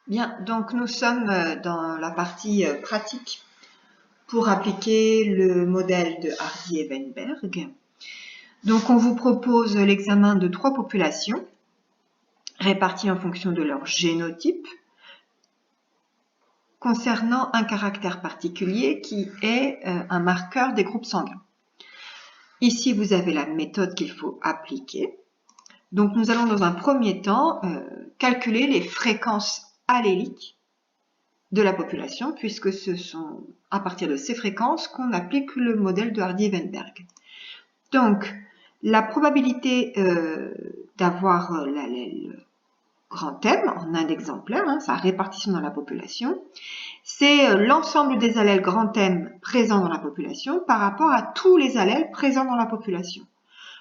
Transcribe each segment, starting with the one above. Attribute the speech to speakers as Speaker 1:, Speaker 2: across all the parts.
Speaker 1: Bien, donc nous sommes dans la partie pratique pour appliquer le modèle de Hardy et Weinberg. Donc on vous propose l'examen de 3 populations réparties en fonction de leur génotype concernant un caractère particulier qui est un marqueur des groupes sanguins. Ici, vous avez la méthode qu'il faut appliquer. Donc nous allons dans un premier temps calculer les fréquences alléliques de la population, puisque ce sont à partir de ces fréquences qu'on applique le modèle de Hardy et Weinberg. Donc, la probabilité d'avoir l'allèle grand M en un exemplaire, sa répartition dans la population, c'est l'ensemble des allèles grand M présents dans la population par rapport à tous les allèles présents dans la population.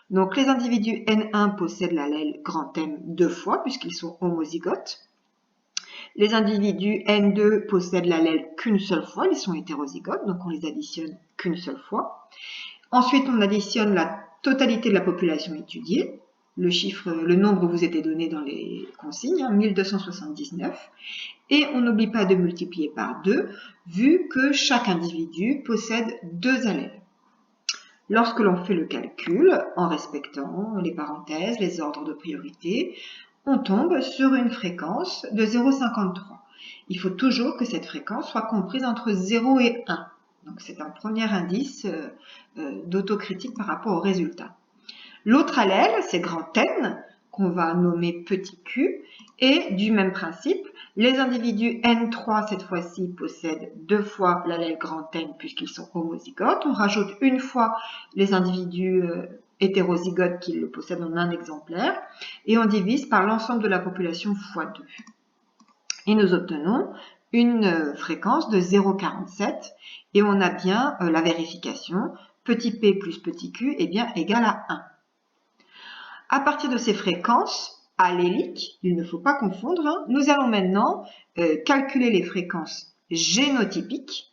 Speaker 1: Donc, les individus N1 possèdent l'allèle grand M 2 fois, puisqu'ils sont homozygotes. Les individus N2 possèdent l'allèle qu'une seule fois, ils sont hétérozygotes, donc on les additionne qu'une seule fois. Ensuite, on additionne la totalité de la population étudiée. Le nombre vous était donné dans les consignes, 1279. Et on n'oublie pas de multiplier par 2, vu que chaque individu possède 2 allèles. Lorsque l'on fait le calcul, en respectant les parenthèses, les ordres de priorité, on tombe sur une fréquence de 0,53. Il faut toujours que cette fréquence soit comprise entre 0 et 1. Donc c'est un premier indice d'autocritique par rapport au résultat. L'autre allèle, c'est grand N, qu'on va nommer petit q, et du même principe, les individus N3, cette fois-ci, possèdent 2 fois l'allèle grand N puisqu'ils sont homozygotes. On rajoute une fois les individus hétérozygotes qui le possèdent en un exemplaire, et on divise par l'ensemble de la population fois 2. Et nous obtenons une fréquence de 0,47, et on a bien la vérification, petit p plus petit q est bien égal à 1. À partir de ces fréquences alléliques, il ne faut pas confondre, nous allons maintenant calculer les fréquences génotypiques,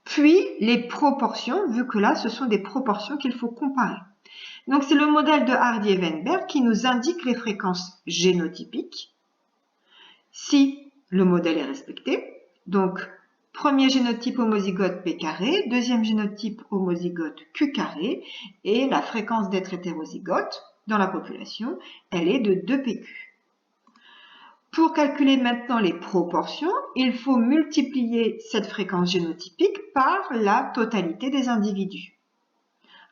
Speaker 1: puis les proportions, vu que là, ce sont des proportions qu'il faut comparer. Donc, c'est le modèle de Hardy et Weinberg qui nous indique les fréquences génotypiques, si le modèle est respecté. Donc, premier génotype homozygote P carré, deuxième génotype homozygote Q carré, et la fréquence d'être hétérozygote dans la population, elle est de 2PQ. Pour calculer maintenant les proportions, il faut multiplier cette fréquence génotypique par la totalité des individus.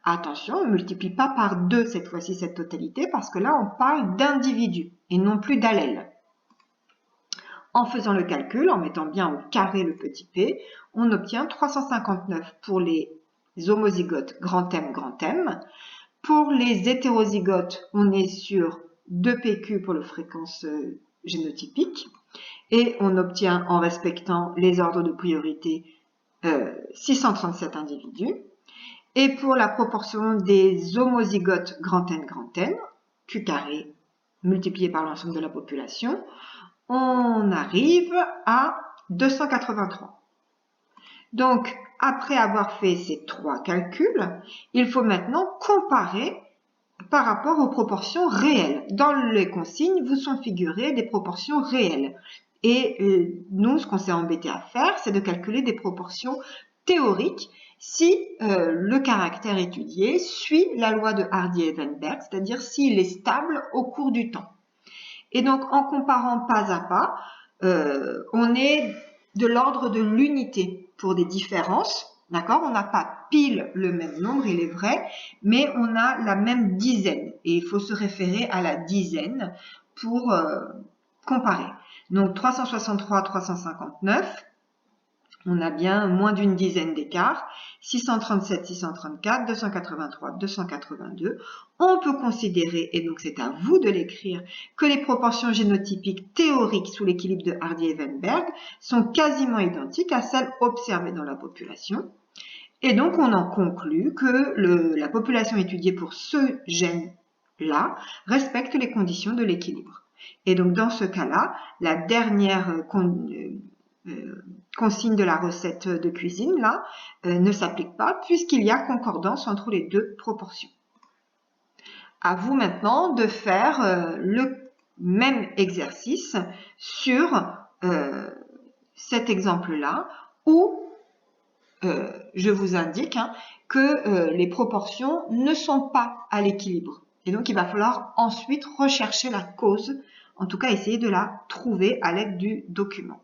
Speaker 1: Attention, on ne multiplie pas par 2 cette fois-ci cette totalité, parce que là on parle d'individus et non plus d'allèles. En faisant le calcul, en mettant bien au carré le petit p, on obtient 359 pour les homozygotes grand M. Pour les hétérozygotes, on est sur 2PQ pour la fréquence génotypique, et on obtient, en respectant les ordres de priorité, 637 individus. Et pour la proportion des homozygotes grand N, Q carré multiplié par l'ensemble de la population, on arrive à 283. Donc, après avoir fait ces 3 calculs, il faut maintenant comparer par rapport aux proportions réelles. Dans les consignes, vous sont figurées des proportions réelles. Et nous, ce qu'on s'est embêté à faire, c'est de calculer des proportions théoriques si le caractère étudié suit la loi de Hardy et Weinberg, c'est-à-dire s'il est stable au cours du temps. Et donc, en comparant pas à pas, on est de l'ordre de l'unité pour des différences. D'accord? On n'a pas pile le même nombre, il est vrai, mais on a la même dizaine. Et il faut se référer à la dizaine pour comparer. Donc, 363, 359, on a bien moins d'une dizaine d'écarts. 637, 634, 283, 282. On peut considérer, et donc c'est à vous de l'écrire, que les proportions génotypiques théoriques sous l'équilibre de Hardy et Weinberg sont quasiment identiques à celles observées dans la population. Et donc on en conclut que la population étudiée pour ce gène-là respecte les conditions de l'équilibre. Et donc dans ce cas-là, la dernière consigne de la recette de cuisine là ne s'applique pas puisqu'il y a concordance entre les deux proportions. À vous maintenant de faire le même exercice sur cet exemple-là où je vous indique que les proportions ne sont pas à l'équilibre. Et donc, il va falloir ensuite rechercher la cause, en tout cas essayer de la trouver à l'aide du document.